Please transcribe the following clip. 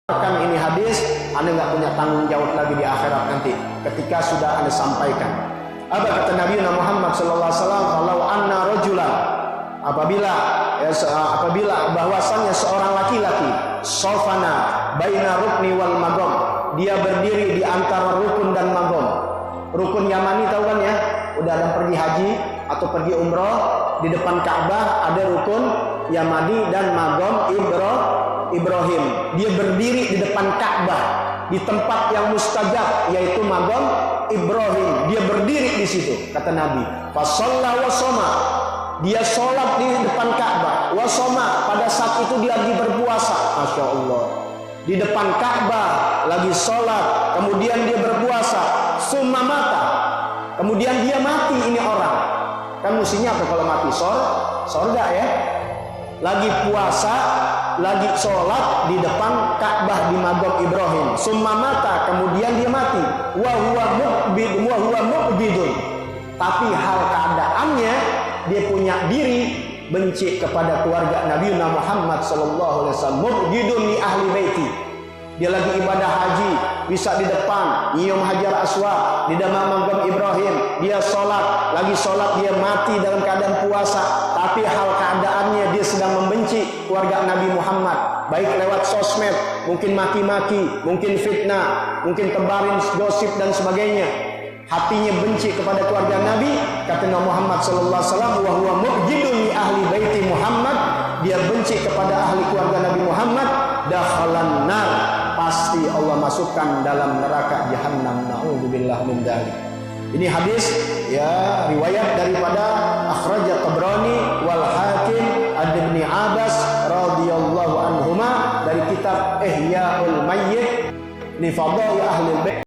Ini hadis, Anda nggak punya tanggung jawab lagi di akhirat nanti ketika sudah Anda sampaikan. Apa kata Nabi Muhammad sallallahu alaihi wasallam? Kalau anna rajulan, apabila bahwasannya seorang laki-laki sofana baina rukni wal magom, dia berdiri di antara rukun dan magom. Rukun Yamani tahu kan ya? Udah ada pergi haji atau pergi umroh, di depan Ka'bah ada rukun Yamani dan magom Ibrahim. Dia berdiri di depan Ka'bah di tempat yang mustajab, yaitu magom Ibrahim. Dia berdiri di situ, kata Nabi. Fasalla wa shoma. Dia sholat di depan Ka'bah. Wa shoma, pada saat itu dia lagi berpuasa. Masya Allah. Di depan Ka'bah lagi sholat, kemudian dia berpuasa. Summa mata. Kemudian dia mati ini orang. Kan mestinya apa kalau mati? Sorga ya. Lagi puasa, lagi sholat di depan Ka'bah di magom Ibrahim. Summa mata, kemudian dia mati. Wa huwa muqbidun. Tapi hal keadaannya dia punya diri benci kepada keluarga Nabi Muhammad sallallahu alaihi wasallam. Muqbidun li ahli baiti. Dia lagi ibadah haji, bisa di depan nyium hajar aswad di depan magom Ibrahim. Dia sholat, lagi sholat dia mati dalam keadaan puasa. Tapi hal keadaannya dia sedang membenci keluarga Nabi Muhammad, baik lewat sosmed, mungkin maki-maki, mungkin fitnah, mungkin tebarin gosip dan sebagainya. Hatinya benci kepada keluarga Nabi. Kata Nabi Muhammad sallallahu alaihi wasallam, wa huwa mu'jidun li ahli baiti Muhammad. Dia benci kepada ahli keluarga Nabi Muhammad. Dakhalan nar, pasti Allah masukkan dalam neraka jahanam. Na'udzubillah min dzalik. Ini hadis ya, riwayat daripada akhrajat Tabrani wal Hakim ad-Ibni Abbas radhiyallahu anhuma dari kitab Ihya'ul Mayyit li Fadhail Ahlul Bait.